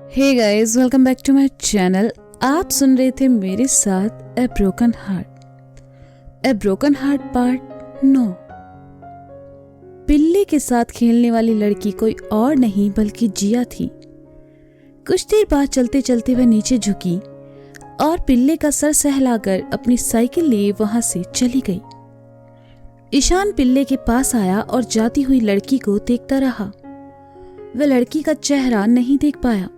Hey guys, welcome back to my channel. आप सुन रहे थे मेरे साथ ए ब्रोकन हार्ट पार्ट 9। पिल्ले के साथ खेलने वाली लड़की कोई और नहीं बल्कि जिया थी। कुछ देर बाद चलते चलते वह नीचे झुकी और पिल्ले का सर सहलाकर अपनी साइकिल लिए वहां से चली गई। ईशान पिल्ले के पास आया और जाती हुई लड़की को देखता रहा। वह लड़की का चेहरा नहीं देख पाया।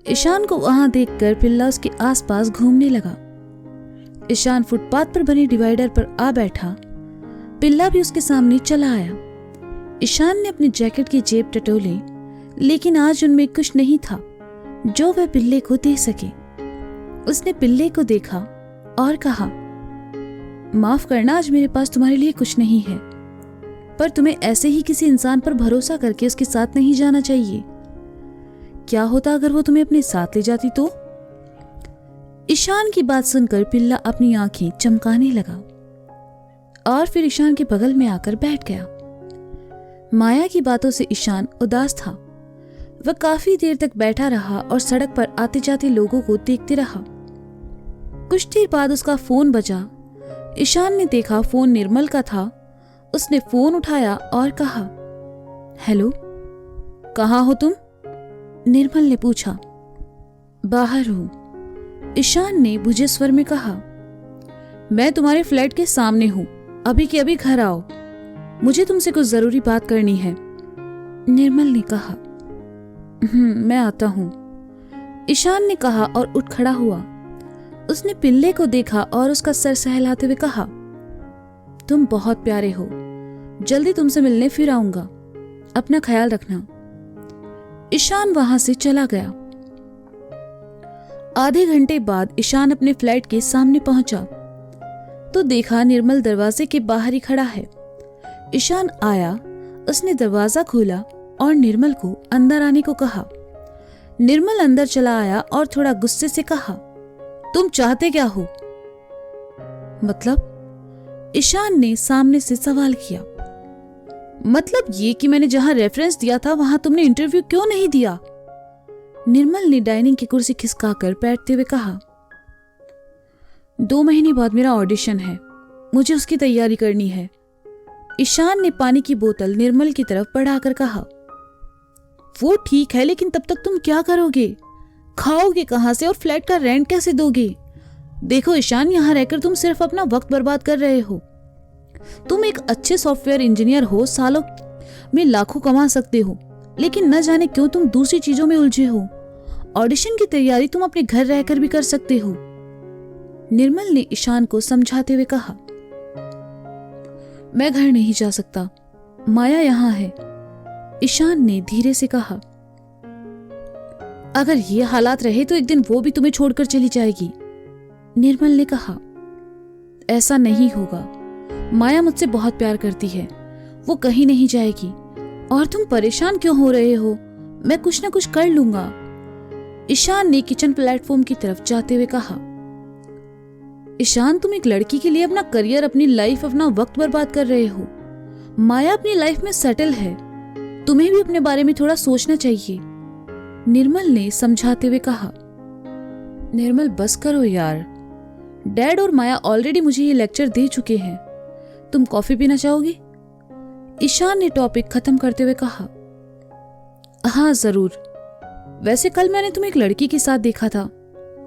ईशान को वहां देखकर पिल्ला उसके आसपास घूमने लगा। ईशान फुटपाथ पर बने डिवाइडर पर आ बैठा। पिल्ला भी उसके सामने चला आया। ईशान ने अपनी जैकेट की जेब टटोले, लेकिन आज उनमें कुछ नहीं था जो वह पिल्ले को दे सके। उसने पिल्ले को देखा और कहा, माफ करना, आज मेरे पास तुम्हारे लिए कुछ नहीं है, पर तुम्हें ऐसे ही किसी इंसान पर भरोसा करके उसके साथ नहीं जाना चाहिए। क्या होता अगर वो तुम्हें अपने साथ ले जाती तो? ईशान की बात सुनकर पिल्ला अपनी आंखें चमकाने लगा और फिर ईशान के बगल में आकर बैठ गया। माया की बातों से ईशान उदास था। वह काफी देर तक बैठा रहा और सड़क पर आते जाते लोगों को देखते रहा। कुछ देर बाद उसका फोन बजा। ईशान ने देखा फोन निर्मल का था। उसने फोन उठाया और कहा, हेलो, कहाँ हो तुम? निर्मल ने पूछा। बाहर हूं, ईशान ने बुझे स्वर में कहा। मैं तुम्हारे फ्लैट के सामने हूं, अभी के अभी घर आओ, मुझे तुमसे कुछ जरूरी बात करनी है, निर्मल ने कहा। मैं आता हूं, ईशान ने कहा और उठ खड़ा हुआ। उसने पिल्ले को देखा और उसका सर सहलाते हुए कहा, तुम बहुत प्यारे हो, जल्दी तुमसे मिलने फिर आऊंगा, अपना ख्याल रखना। ईशान वहां से चला गया। आधे घंटे बाद ईशान अपने फ्लैट के सामने पहुंचा तो देखा निर्मल दरवाजे के बाहर ही खड़ा है। ईशान आया, उसने दरवाजा खोला और निर्मल को अंदर आने को कहा। निर्मल अंदर चला आया और थोड़ा गुस्से से कहा, तुम चाहते क्या हो? मतलब? ईशान ने सामने से सवाल किया। मतलब ये कि मैंने जहां रेफरेंस दिया था वहां तुमने इंटरव्यू क्यों नहीं दिया? निर्मल ने डाइनिंग की कुर्सी खिसकाकर बैठते हुए कहा। 2 महीने बाद मेरा ऑडिशन है, मुझे उसकी तैयारी करनी है। ईशान ने पानी की बोतल निर्मल की तरफ बढ़ाकर कहा। वो ठीक है, लेकिन तब तक तुम क्या करोगे? खाओगे कहां से और फ्लैट का रेंट कैसे दोगे? देखो ईशान, यहां रहकर तुम सिर्फ अपना वक्त बर्बाद कर रहे हो। तुम एक अच्छे सॉफ्टवेयर इंजीनियर हो, सालों में लाखों कमा सकते हो, लेकिन न जाने क्यों तुम दूसरी चीजों में उलझे हो। ऑडिशन की तैयारी तुम अपने घर रहकर भी कर सकते हो, निर्मल ने ईशान को समझाते हुए कहा। मैं घर नहीं जा सकता, माया यहाँ है, ईशान ने धीरे से कहा। अगर ये हालात रहे तो एक दिन वो भी तुम्हें छोड़कर चली जाएगी, निर्मल ने कहा। ऐसा नहीं होगा, माया मुझसे बहुत प्यार करती है, वो कहीं नहीं जाएगी। और तुम परेशान क्यों हो रहे हो? मैं कुछ न कुछ कर लूंगा, ईशान ने किचन प्लेटफॉर्म की तरफ जाते हुए कहा। ईशान, तुम एक लड़की के लिए अपना करियर, अपनी लाइफ, अपना वक्त बर्बाद कर रहे हो। माया अपनी लाइफ में सेटल है, तुम्हें भी अपने बारे में थोड़ा सोचना चाहिए, निर्मल ने समझाते हुए कहा। निर्मल, बस करो यार, डैड और माया ऑलरेडी मुझे ये लेक्चर दे चुके हैं। तुम कॉफी पीना चाहोगे? ईशान ने टॉपिक खत्म करते हुए कहा। हाँ जरूर, वैसे कल मैंने तुम्हें एक लड़की के साथ देखा था,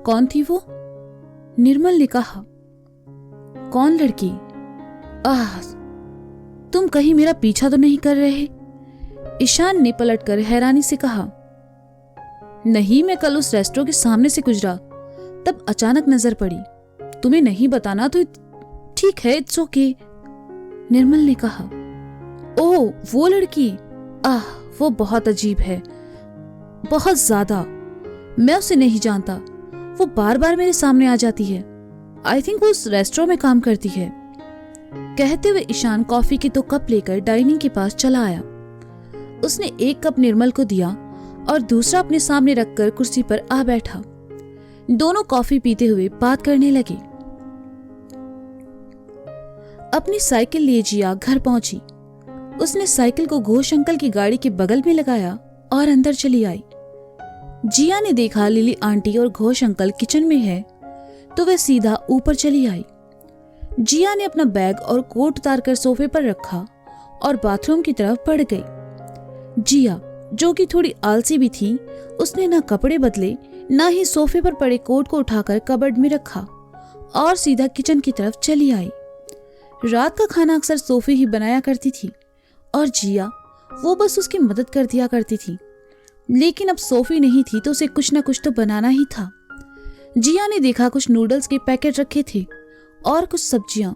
कौन थी वो? निर्मल ने कहा। कौन लड़की? तुम कहीं मेरा पीछा तो नहीं कर रहे? ईशान ने पलटकर हैरानी से कहा। नहीं, मैं कल उस रेस्टोरेंट के सामने से गुजरा, तब अचानक नजर पड़ी। तुम्हें नहीं बताना तो ठीक है, इट्स ओके, निर्मल ने कहा। ओह, वो लड़की, वो बहुत अजीब है, बहुत ज्यादा। मैं उसे नहीं जानता, वो बार बार मेरे सामने आ जाती है। आई थिंक वो उस रेस्टोरेंट में काम करती है। कहते हुए ईशान कॉफी के 2 कप लेकर डाइनिंग के पास चला आया। उसने 1 कप निर्मल को दिया और दूसरा अपने सामने रखकर कुर्सी पर आ बैठा। दोनों कॉफी पीते हुए बात करने लगे। अपनी साइकिल लिए जिया घर पहुंची। उसने साइकिल को घोष अंकल की गाड़ी के बगल में लगाया और अंदर चली आई। जिया ने देखा लिली आंटी और घोष अंकल किचन में है तो वह सीधा ऊपर चली आई। जिया ने अपना बैग और कोट उतार कर सोफे पर रखा और बाथरूम की तरफ बढ़ गई। जिया, जो कि थोड़ी आलसी भी थी, उसने ना कपड़े बदले ना ही सोफे पर पड़े कोट को उठाकर कबर्ड में रखा और सीधा किचन की तरफ चली आई। रात का खाना अक्सर सोफी ही बनाया करती थी और जिया वो बस उसकी मदद कर दिया करती थी, लेकिन अब सोफी नहीं थी तो उसे कुछ ना कुछ तो बनाना ही था। जिया ने देखा कुछ नूडल्स के पैकेट रखे थे और कुछ सब्जियां।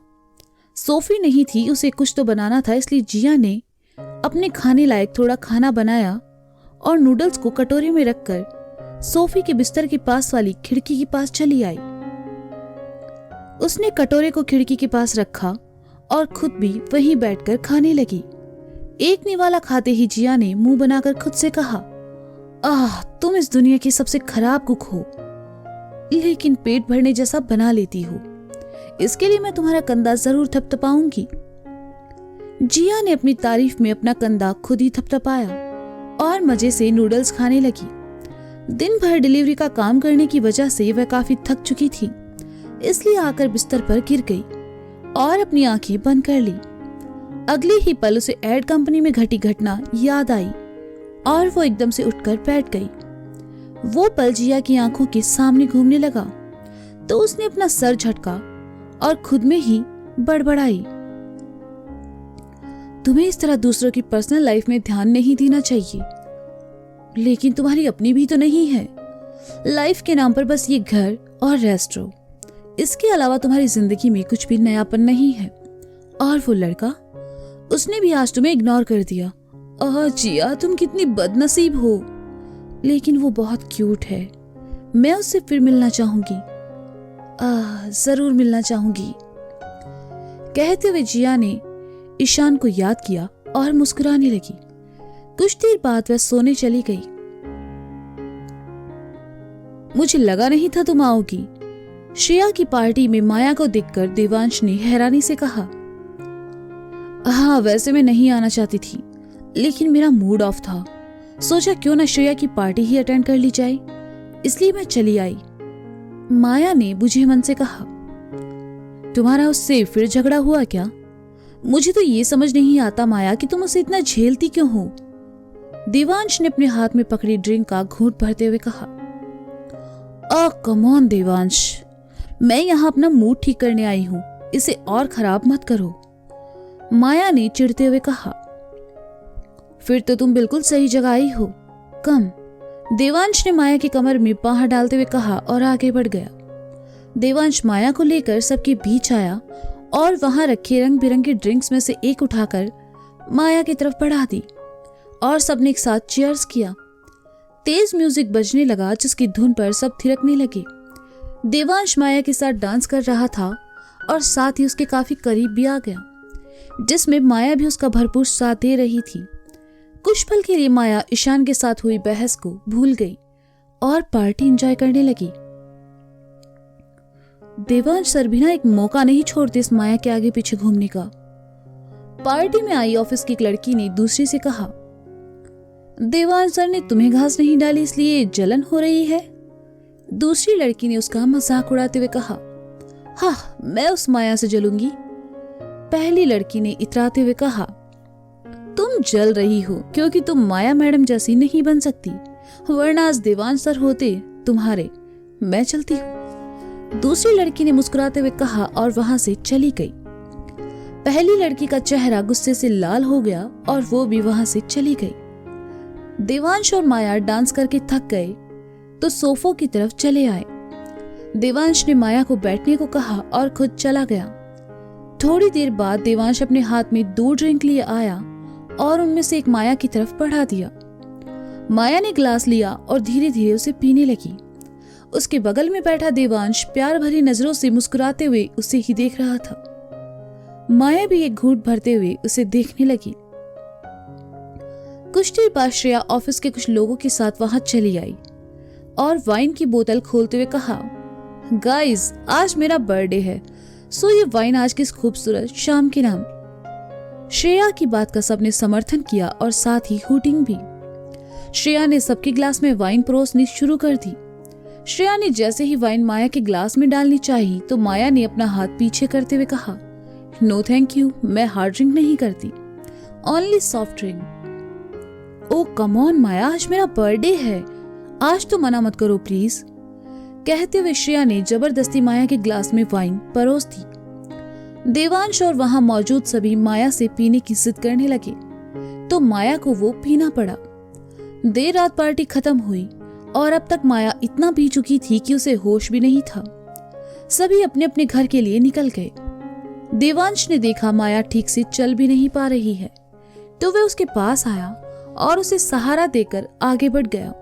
सोफी नहीं थी, उसे कुछ तो बनाना था, इसलिए जिया ने अपने खाने लायक थोड़ा खाना बनाया और नूडल्स को कटोरी में रखकर सोफी के बिस्तर के पास वाली खिड़की के पास चली आई। उसने कटोरे को खिड़की के पास रखा और खुद भी वहीं बैठकर खाने लगी। एक निवाला खाते ही जिया ने मुंह बनाकर खुद से कहा, आह, तुम इस दुनिया की सबसे खराब कुक हो, लेकिन पेट भरने जैसा बना लेती हो। इसके लिए मैं तुम्हारा कंधा जरूर थपथपाऊंगी। जिया ने अपनी तारीफ में अपना कंधा खुद ही थपथपाया और मजे से नूडल्स खाने लगी। दिन भर डिलीवरी का काम करने की वजह से वह काफी थक चुकी थी, इसलिए आकर बिस्तर पर गिर गई और अपनी आंखें बंद कर ली। अगले ही पल उसे एड कंपनी में घटी घटना याद आई और वो एकदम से उठकर बैठ गई। वो पल जिया की आंखों के सामने घूमने लगा तो उसने अपना सर झटका और खुद में ही बड़बड़ाई, तुम्हें इस तरह दूसरों की पर्सनल लाइफ में ध्यान नहीं देना चाहिए, लेकिन तुम्हारी अपनी भी तो नहीं है। लाइफ के नाम पर बस ये घर और रेस्टोरेंट, इसके अलावा तुम्हारी जिंदगी में कुछ भी नयापन नहीं है। और वो लड़का, उसने भी आज तुम्हें इग्नोर कर दिया। जिया, तुम कितनी बदनसीब हो, लेकिन वो बहुत क्यूट है। मैं उससे फिर मिलना चाहूंगी, जरूर मिलना चाहूंगी। कहते हुए जिया ने ईशान को याद किया और मुस्कुराने लगी। कुछ देर बाद वह सोने चली गई। मुझे लगा नहीं था तुम आओगी, श्रेया की पार्टी में माया को देखकर देवांश ने हैरानी से कहा। हाँ, वैसे मैं नहीं आना चाहती थी, लेकिन मेरा मूड ऑफ था। सोचा क्यों ना श्रेया की पार्टी ही अटेंड कर ली जाए, इसलिए मैं चली आई। माया ने बुझे मन से कहा, तुम्हारा उससे फिर झगड़ा हुआ क्या? मुझे तो ये समझ नहीं आता माया कि तुम उसे इतना झेलती क्यों हो। देवांश ने अपने हाथ में पकड़ी ड्रिंक का घूंट भरते हुए कहा। कम ऑन देवांश, मैं यहाँ अपना मूड ठीक करने आई हूँ, इसे और खराब मत करो। माया ने चिढ़ते हुए कहा। फिर तो तुम बिल्कुल सही जगह आई हो, कम। देवांश ने माया की कमर में बांह डालते हुए कहा और आगे बढ़ गया। देवांश माया को लेकर सबके बीच आया और वहां रखे रंग बिरंगे ड्रिंक्स में से एक उठाकर माया की तरफ बढ़ा दी और सबने एक साथ चीयर्स किया। तेज म्यूजिक बजने लगा जिसकी धुन पर सब थिरकने लगे। देवांश माया के साथ डांस कर रहा था और साथ ही उसके काफी करीब भी आ गया, जिसमें माया भी उसका भरपूर साथ दे रही थी। कुछ पल के लिए माया ईशान के साथ हुई बहस को भूल गई और पार्टी एंजॉय करने लगी। देवांश सर भी ना एक मौका नहीं छोड़ते इस माया के आगे पीछे घूमने का। पार्टी में आई ऑफिस की एक लड़की ने दूसरी से कहा, देवांश सर ने तुम्हें घास नहीं डाली इसलिए जलन हो रही है। दूसरी लड़की ने उसका मजाक उड़ाते हुए कहा, हाँ, मैं उस माया से जलूंगी। पहली लड़की ने इतराते हुए कहा, तुम जल रही हो क्योंकि तुम माया मैडम जैसी नहीं बन सकती, वरना आज देवांश सर होते तुम्हारे, मैं चलती हूँ। दूसरी लड़की ने मुस्कुराते हुए कहा और वहां से चली गई। पहली लड़की का चेहरा गुस्से से लाल हो गया और वो भी वहां से चली गई। देवांश और माया डांस करके थक गए तो सोफों की तरफ चले आए। देवांश ने माया को बैठने को कहा और खुद चला गया। थोड़ी देर बाद देवांश अपने हाथ में 2 ड्रिंक लिए आया और उनमें से एक माया की तरफ बढ़ा दिया। माया ने ग्लास लिया और धीरे धीरे उसे पीने लगी। उसके बगल में बैठा देवांश प्यार भरी नजरों से मुस्कुराते हुए उसे ही देख रहा था। माया भी एक घूंट भरते हुए उसे देखने लगी। कुछ देर बाद श्रेया ऑफिस के कुछ लोगों के साथ वहां चली आई और वाइन की बोतल खोलते हुए कहा, गाइस, आज मेरा बर्थडे है, सो ये वाइन आज की इस खूबसूरत शाम के नाम। श्रेया की बात का सबने समर्थन किया और साथ ही हूटिंग भी। श्रेया ने सबके ग्लास में वाइन परोसनी शुरू कर दी। श्रेया ने जैसे ही वाइन माया के ग्लास में डालनी चाहिए तो माया ने अपना हाथ पीछे करते हुए कहा, नो थैंक यू, मैं हार्ड ड्रिंक नहीं करती, only soft drink. Oh come on Maya, आज मेरा बर्थडे है, आज तो मना मत करो प्लीज। कहते हुए श्रेया ने जबरदस्ती माया के ग्लास में वाइन परोस दी। देवांश और वहां मौजूद सभी माया से पीने की जिद करने लगे तो माया को वो पीना पड़ा। देर रात पार्टी खत्म हुई और अब तक माया इतना पी चुकी थी कि उसे होश भी नहीं था। सभी अपने अपने घर के लिए निकल गए। देवांश ने देखा माया ठीक से चल भी नहीं पा रही है तो वह उसके पास आया और उसे सहारा देकर आगे बढ़ गया।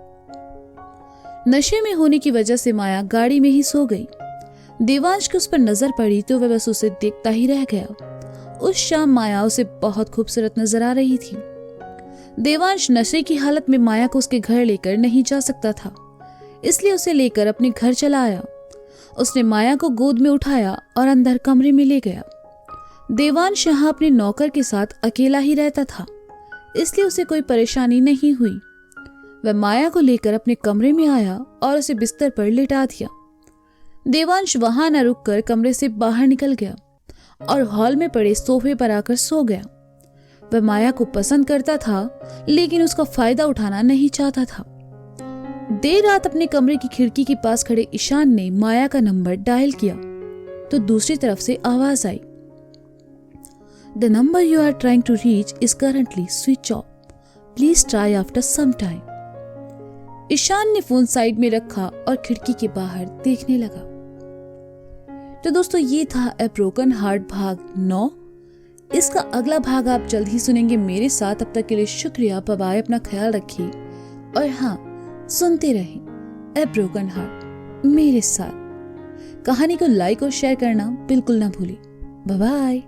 नशे में होने की वजह से माया गाड़ी में ही सो गई। देवांश की उस पर नजर पड़ी तो वह बस उसे देखता ही रह गया। उस शाम माया उसे बहुत खूबसूरत नजर आ रही थी। देवांश नशे की हालत में माया को उसके घर लेकर नहीं जा सकता था, इसलिए उसे लेकर अपने घर चला आया। उसने माया को गोद में उठाया और अंदर कमरे में ले गया। देवांश यहाँ अपने नौकर के साथ अकेला ही रहता था, इसलिए उसे कोई परेशानी नहीं हुई। वह माया को लेकर अपने कमरे में आया और उसे बिस्तर पर लिटा दिया। देवांश वहां न रुककर कमरे से बाहर निकल गया और हॉल में पड़े सोफे पर आकर सो गया। वह माया को पसंद करता था लेकिन उसका फायदा उठाना नहीं चाहता था। देर रात अपने कमरे की खिड़की के पास खड़े ईशान ने माया का नंबर डायल किया तो दूसरी तरफ से आवाज आई, the number you are trying to reach is currently switch off, please try after some time. Ishaan ने फोन साइड में रखा और खिड़की के बाहर देखने लगा। तो दोस्तों ये था ए ब्रोकन हार्ट भाग 9। इसका अगला भाग आप जल्द ही सुनेंगे मेरे साथ। अब तक के लिए शुक्रिया, बाय बाय, अपना ख्याल रखिए और हाँ, सुनते रहें ए ब्रोकन हार्ट मेरे साथ। कहानी को लाइक और शेयर करना बिल्कुल ना भूलिए। Bye bye.